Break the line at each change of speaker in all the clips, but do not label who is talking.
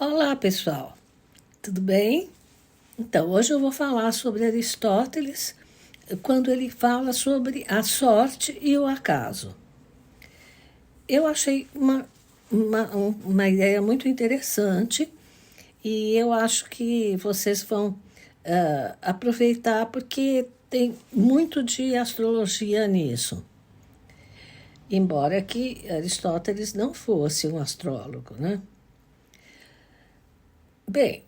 Olá, pessoal. Tudo bem? Então, hoje eu vou falar sobre Aristóteles, quando ele fala sobre a sorte e o acaso. Eu achei uma ideia muito interessante e eu acho que vocês vão aproveitar porque tem muito de astrologia nisso. Embora que Aristóteles não fosse um astrólogo, né? Bem,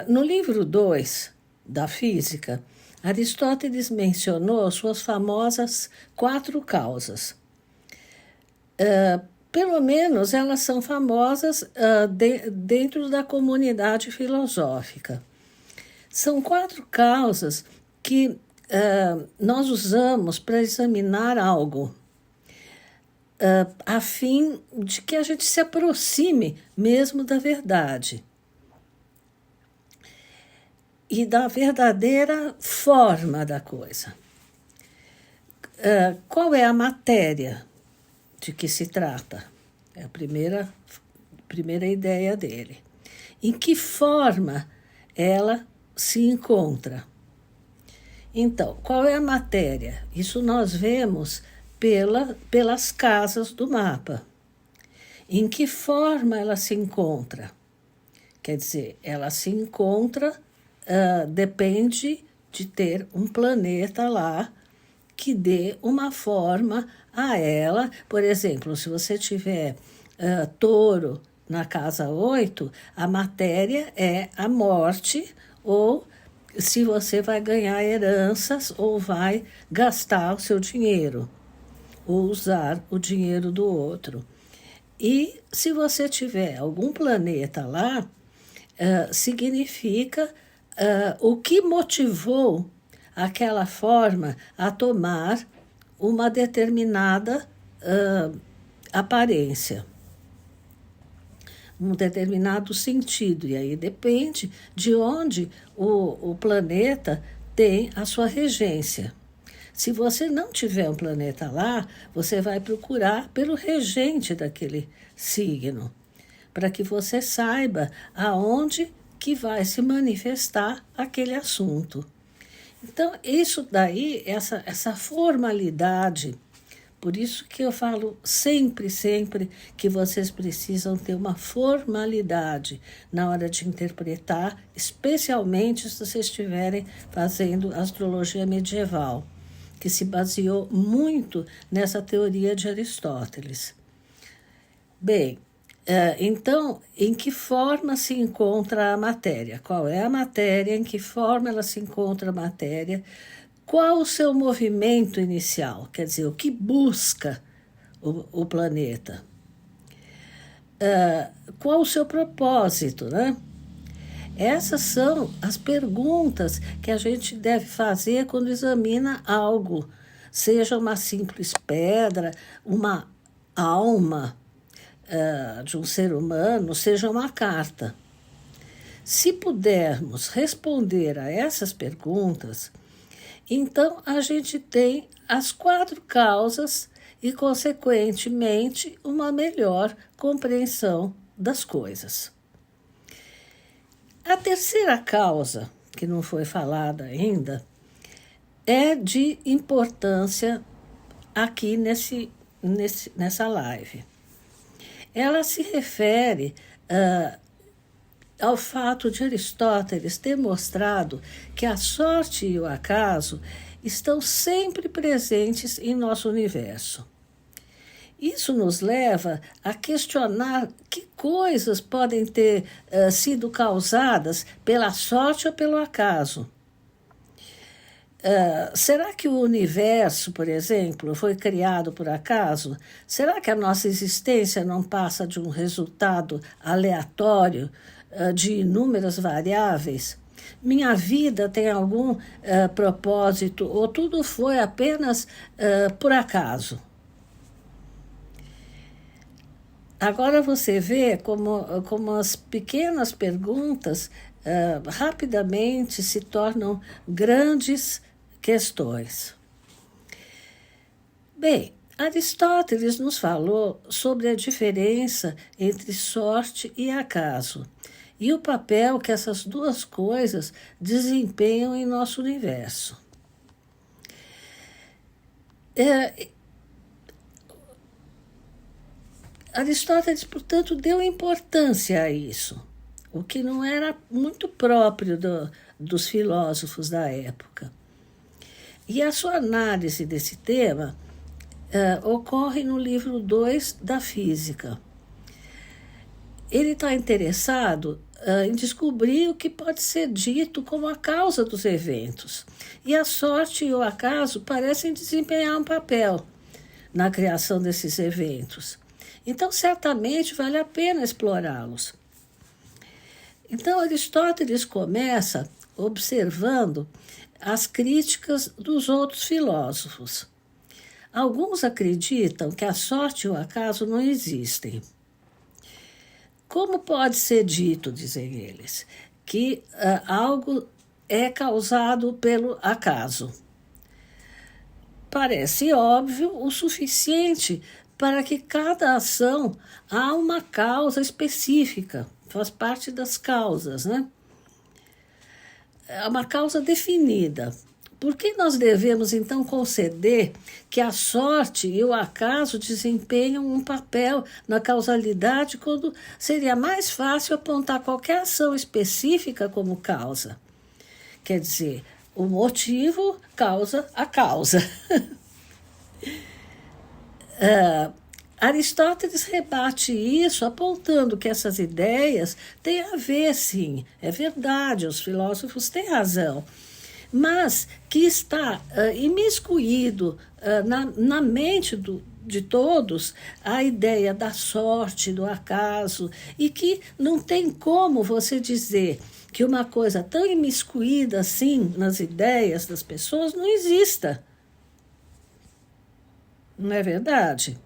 no livro 2 da Física, Aristóteles mencionou suas famosas 4 causas. Pelo menos elas são famosas dentro da comunidade filosófica. São 4 causas que nós usamos para examinar algo, a fim de que a gente se aproxime mesmo da verdade e da verdadeira forma da coisa. Qual é a matéria de que se trata? É a primeira ideia dele. Em que forma ela se encontra? Então, qual é a matéria? Isso nós vemos pelas casas do mapa. Em que forma ela se encontra? Quer dizer, ela se encontra, depende de ter um planeta lá que dê uma forma a ela. Por exemplo, se você tiver touro na casa 8, a matéria é a morte, ou se você vai ganhar heranças ou vai gastar o seu dinheiro, ou usar o dinheiro do outro. E se você tiver algum planeta lá, significa o que motivou aquela forma a tomar uma determinada aparência, um determinado sentido. E aí depende de onde o planeta tem a sua regência. Se você não tiver um planeta lá, você vai procurar pelo regente daquele signo, para que você saiba aonde que vai se manifestar aquele assunto. Então, isso daí, essa formalidade, por isso que eu falo sempre que vocês precisam ter uma formalidade na hora de interpretar, especialmente se vocês estiverem fazendo astrologia medieval, que se baseou muito nessa teoria de Aristóteles. Bem, então, em que forma se encontra a matéria? Qual é a matéria? Em que forma ela se encontra a matéria? Qual o seu movimento inicial? Quer dizer, o que busca o planeta? Qual o seu propósito, né? Essas são as perguntas que a gente deve fazer quando examina algo, seja uma simples pedra, uma alma de um ser humano, seja uma carta. Se pudermos responder a essas perguntas, então a gente tem as 4 causas e, consequentemente, uma melhor compreensão das coisas. A terceira causa, que não foi falada ainda, é de importância aqui nessa live. Ela se refere ao fato de Aristóteles ter mostrado que a sorte e o acaso estão sempre presentes em nosso universo. Isso nos leva a questionar que coisas podem ter sido causadas pela sorte ou pelo acaso. Será que o universo, por exemplo, foi criado por acaso? Será que a nossa existência não passa de um resultado aleatório de inúmeras variáveis? Minha vida tem algum propósito ou tudo foi apenas por acaso? Agora você vê como as pequenas perguntas rapidamente se tornam grandes questões. Bem, Aristóteles nos falou sobre a diferença entre sorte e acaso e o papel que essas duas coisas desempenham em nosso universo. Aristóteles, portanto, deu importância a isso, o que não era muito próprio dos filósofos da época. E a sua análise desse tema ocorre no livro 2 da Física. Ele está interessado em descobrir o que pode ser dito como a causa dos eventos. E a sorte e o acaso parecem desempenhar um papel na criação desses eventos. Então, certamente, vale a pena explorá-los. Então, Aristóteles começa observando as críticas dos outros filósofos. Alguns acreditam que a sorte e o acaso não existem. Como pode ser dito, dizem eles, que algo é causado pelo acaso? Parece óbvio o suficiente para que cada ação há uma causa específica, faz parte das causas, né? É uma causa definida. Por que nós devemos, então, conceder que a sorte e o acaso desempenham um papel na causalidade quando seria mais fácil apontar qualquer ação específica como causa? Quer dizer, o motivo causa a causa. Aristóteles rebate isso apontando que essas ideias têm a ver, sim, é verdade, os filósofos têm razão, mas que está imiscuído na mente de todos a ideia da sorte, do acaso, e que não tem como você dizer que uma coisa tão imiscuída assim nas ideias das pessoas não exista. Não é verdade?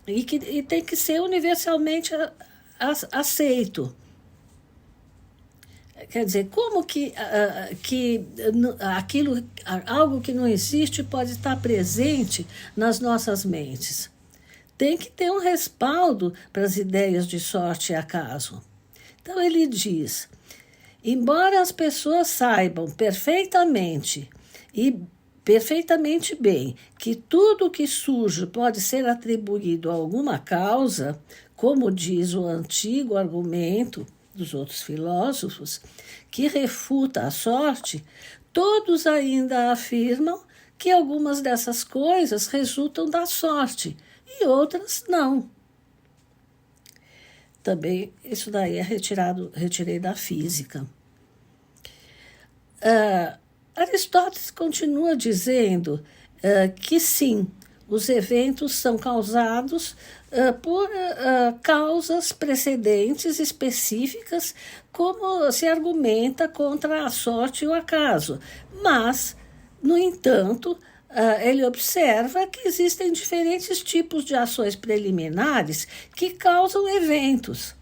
E tem que ser universalmente aceito. Quer dizer, como que algo que não existe pode estar presente nas nossas mentes? Tem que ter um respaldo para as ideias de sorte e acaso. Então ele diz, embora as pessoas saibam perfeitamente bem que tudo que surge pode ser atribuído a alguma causa, como diz o antigo argumento dos outros filósofos, que refuta a sorte, todos ainda afirmam que algumas dessas coisas resultam da sorte e outras não. Também isso daí retirei da física. Aristóteles continua dizendo que sim, os eventos são causados por causas precedentes específicas, como se argumenta contra a sorte e o acaso. Mas, no entanto, ele observa que existem diferentes tipos de ações preliminares que causam eventos.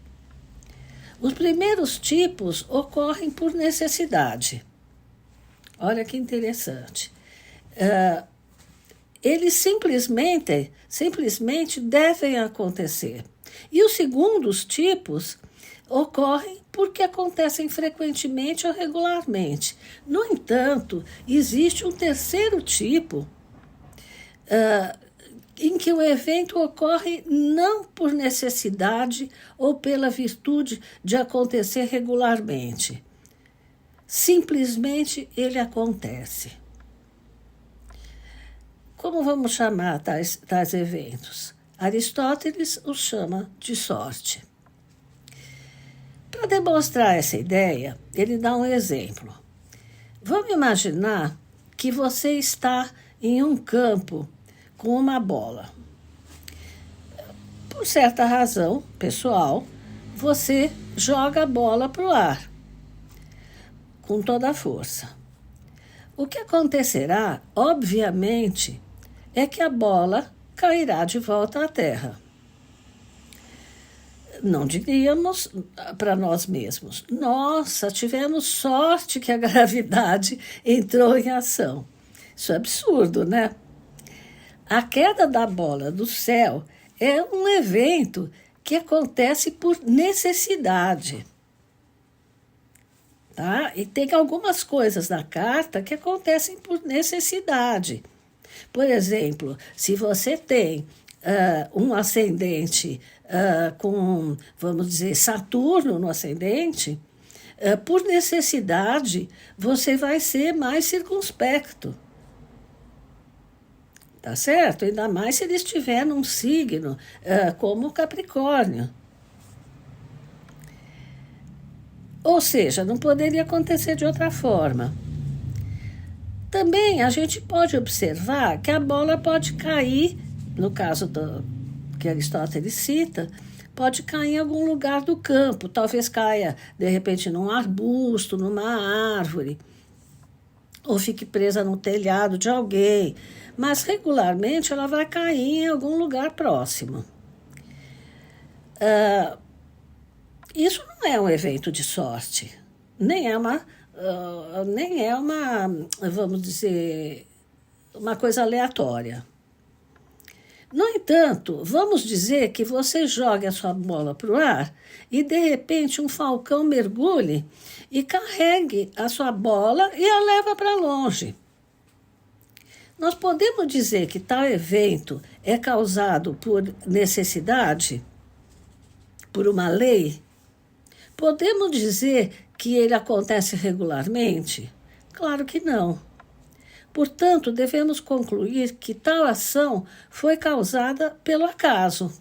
Os primeiros tipos ocorrem por necessidade. Olha que interessante. Eles simplesmente devem acontecer. E os segundos tipos ocorrem porque acontecem frequentemente ou regularmente. No entanto, existe um terceiro tipo em que o evento ocorre não por necessidade ou pela virtude de acontecer regularmente. Simplesmente ele acontece. Como vamos chamar tais eventos? Aristóteles os chama de sorte. Para demonstrar essa ideia, ele dá um exemplo. Vamos imaginar que você está em um campo com uma bola. Por certa razão pessoal, você joga a bola para o ar, com toda a força. O que acontecerá, obviamente, é que a bola cairá de volta à terra. Não diríamos para nós mesmos, nossa, tivemos sorte que a gravidade entrou em ação. Isso é absurdo, né? A queda da bola do céu é um evento que acontece por necessidade. Tá? E tem algumas coisas na carta que acontecem por necessidade. Por exemplo, se você tem um ascendente com, vamos dizer, Saturno no ascendente, por necessidade, você vai ser mais circunspecto. Tá certo? Ainda mais se ele estiver num signo como o Capricórnio. Ou seja, não poderia acontecer de outra forma. Também a gente pode observar que a bola pode cair, no caso que Aristóteles cita, pode cair em algum lugar do campo. Talvez caia, de repente, num arbusto, numa árvore, ou fique presa no telhado de alguém. Mas, regularmente, ela vai cair em algum lugar próximo. Isso não é um evento de sorte, nem é uma, vamos dizer, uma coisa aleatória. No entanto, vamos dizer que você jogue a sua bola para o ar e, de repente, um falcão mergulhe e carregue a sua bola e a leva para longe. Nós podemos dizer que tal evento é causado por necessidade, por uma lei? Podemos dizer que ele acontece regularmente? Claro que não. Portanto, devemos concluir que tal ação foi causada pelo acaso.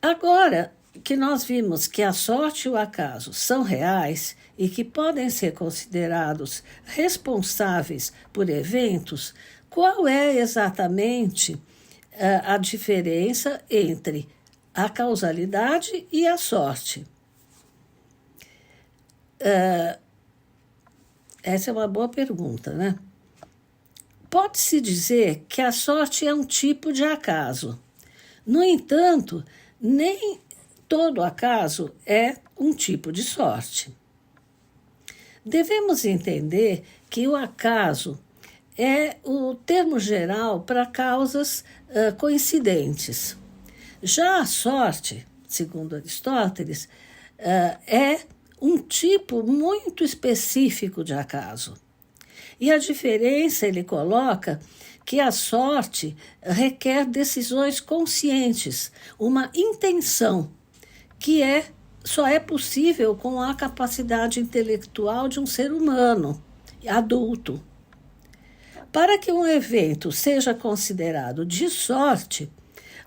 Agora que nós vimos que a sorte e o acaso são reais e que podem ser considerados responsáveis por eventos, qual é exatamente a diferença entre a causalidade e a sorte? Essa é uma boa pergunta, né? Pode-se dizer que a sorte é um tipo de acaso. No entanto, nem todo acaso é um tipo de sorte. Devemos entender que o acaso é o termo geral para causas coincidentes. Já a sorte, segundo Aristóteles, é um tipo muito específico de acaso. E a diferença ele coloca que a sorte requer decisões conscientes, uma intenção, que só é possível com a capacidade intelectual de um ser humano adulto. Para que um evento seja considerado de sorte,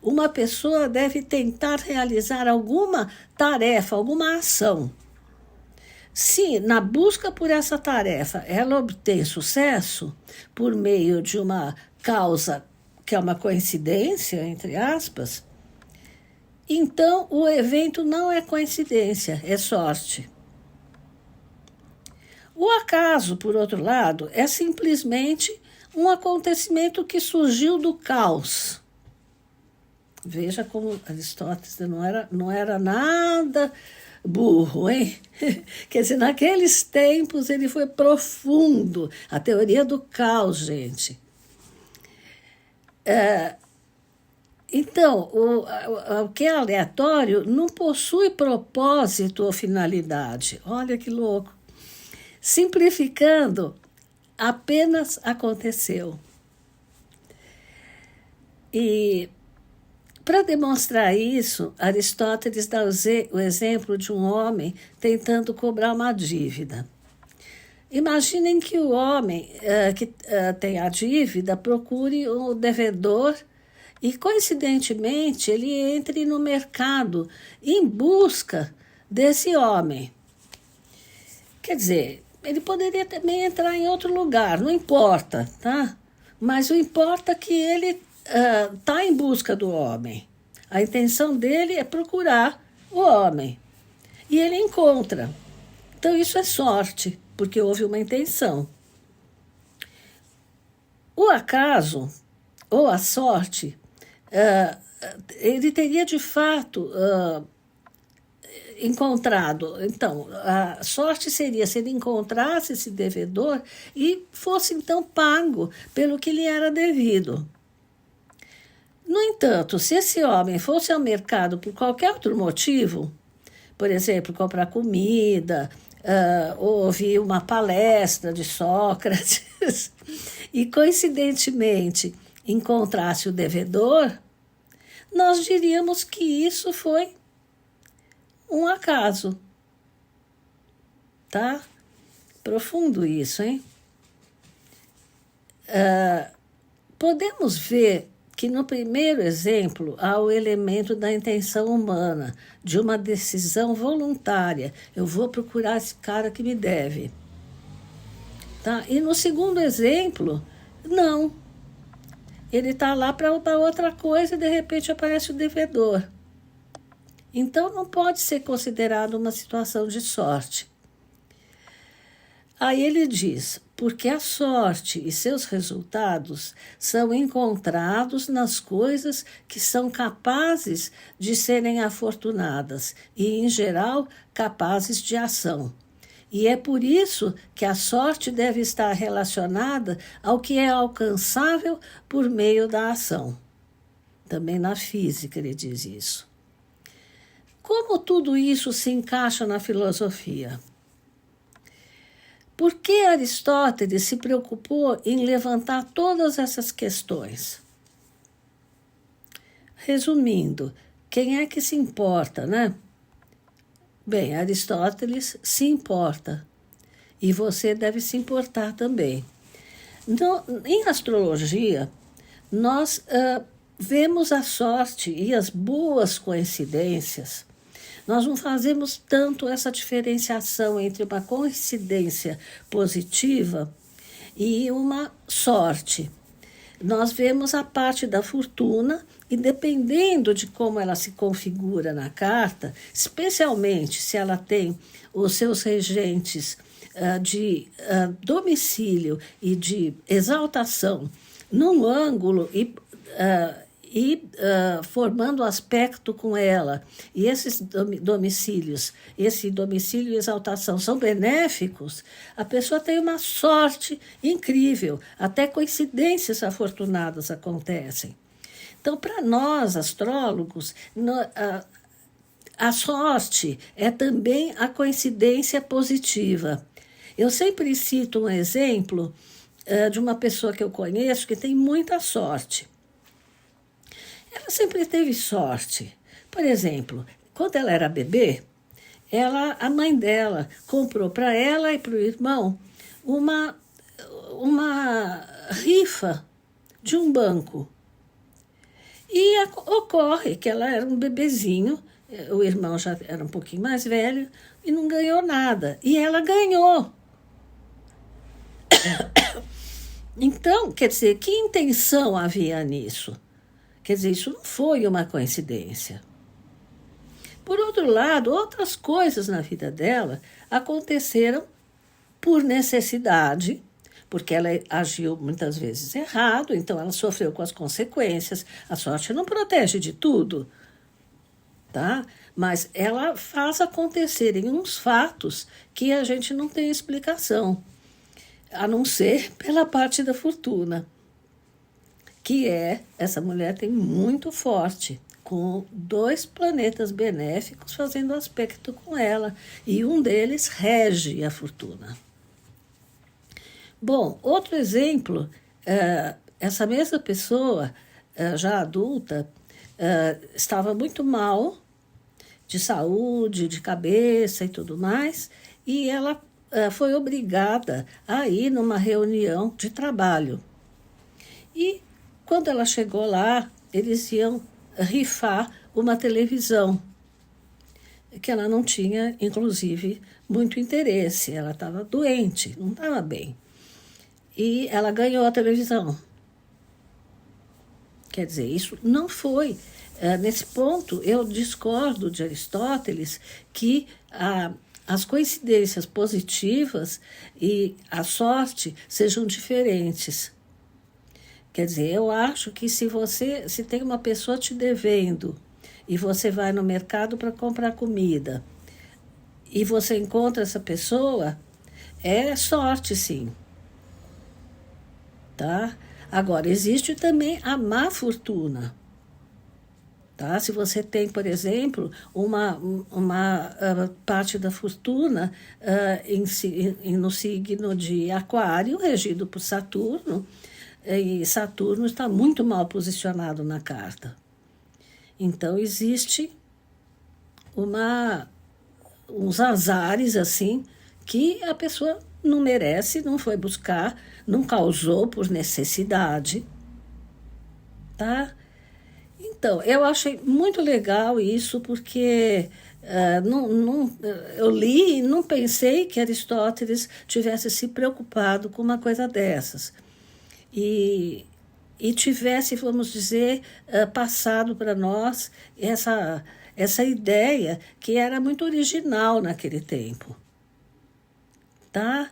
uma pessoa deve tentar realizar alguma tarefa, alguma ação. Se na busca por essa tarefa ela obtém sucesso por meio de uma causa que é uma coincidência, entre aspas, então o evento não é coincidência, é sorte. O acaso, por outro lado, é simplesmente um acontecimento que surgiu do caos. Veja como Aristóteles não era nada burro, hein? Quer dizer, naqueles tempos ele foi profundo. A teoria do caos, gente. Então, o que é aleatório não possui propósito ou finalidade. Olha que louco. Simplificando, apenas aconteceu. E para demonstrar isso, Aristóteles dá o exemplo de um homem tentando cobrar uma dívida. Imaginem que o homem que tem a dívida procure o devedor e, coincidentemente, ele entre no mercado em busca desse homem. Quer dizer, ele poderia também entrar em outro lugar, não importa, tá? Mas o importa é que ele está em busca do homem. A intenção dele é procurar o homem. E ele encontra. Então isso é sorte, porque houve uma intenção. O acaso, ou a sorte, ele teria de fato encontrado. Então, a sorte seria se ele encontrasse esse devedor e fosse então pago pelo que lhe era devido. No entanto, se esse homem fosse ao mercado por qualquer outro motivo, por exemplo, comprar comida, ouvir uma palestra de Sócrates, e coincidentemente encontrasse o devedor, nós diríamos que isso foi um acaso. Tá? Profundo isso, hein? Podemos ver que no primeiro exemplo há o elemento da intenção humana, de uma decisão voluntária. Eu vou procurar esse cara que me deve. Tá? E no segundo exemplo, não. Ele está lá para outra coisa e de repente aparece o devedor. Então não pode ser considerado uma situação de sorte. Aí ele diz, porque a sorte e seus resultados são encontrados nas coisas que são capazes de serem afortunadas e, em geral, capazes de ação. E é por isso que a sorte deve estar relacionada ao que é alcançável por meio da ação. Também na física ele diz isso. Como tudo isso se encaixa na filosofia? Por que Aristóteles se preocupou em levantar todas essas questões? Resumindo, quem é que se importa, né? Bem, Aristóteles se importa. E você deve se importar também. Em astrologia, nós vemos a sorte e as boas coincidências. Nós não fazemos tanto essa diferenciação entre uma coincidência positiva e uma sorte. Nós vemos a parte da fortuna e, dependendo de como ela se configura na carta, especialmente se ela tem os seus regentes de domicílio e de exaltação num ângulo formando aspecto com ela, e esses domicílios, esse domicílio e exaltação são benéficos, a pessoa tem uma sorte incrível, até coincidências afortunadas acontecem. Então, para nós, astrólogos, a sorte é também a coincidência positiva. Eu sempre cito um exemplo de uma pessoa que eu conheço que tem muita sorte. Ela sempre teve sorte. Por exemplo, quando ela era bebê, a mãe dela comprou para ela e para o irmão uma rifa de um banco. E ocorre que ela era um bebezinho, o irmão já era um pouquinho mais velho e não ganhou nada. E ela ganhou. Então, quer dizer, que intenção havia nisso? Quer dizer, isso não foi uma coincidência. Por outro lado, outras coisas na vida dela aconteceram por necessidade, porque ela agiu muitas vezes errado, então ela sofreu com as consequências. A sorte não protege de tudo, tá? Mas ela faz acontecerem uns fatos que a gente não tem explicação, a não ser pela parte da fortuna. Que essa mulher tem muito forte, com 2 planetas benéficos fazendo aspecto com ela, e um deles rege a fortuna. Bom, outro exemplo, essa mesma pessoa, já adulta, estava muito mal de saúde, de cabeça e tudo mais, e ela foi obrigada a ir numa reunião de trabalho. E quando ela chegou lá, eles iam rifar uma televisão, que ela não tinha, inclusive, muito interesse. Ela estava doente, não estava bem. E ela ganhou a televisão. Quer dizer, isso não foi. Nesse ponto, eu discordo de Aristóteles que as coincidências positivas e a sorte sejam diferentes. Quer dizer, eu acho que se tem uma pessoa te devendo e você vai no mercado para comprar comida e você encontra essa pessoa, é sorte, sim, tá? Agora, existe também a má fortuna. Tá? Se você tem, por exemplo, uma parte da fortuna no signo de Aquário, regido por Saturno, e Saturno está muito mal posicionado na carta. Então, existe uns azares assim que a pessoa não merece, não foi buscar, não causou por necessidade, tá? Então, eu achei muito legal isso, porque eu li e não pensei que Aristóteles tivesse se preocupado com uma coisa dessas. E, e tivesse, vamos dizer, passado para nós essa ideia que era muito original naquele tempo. Tá?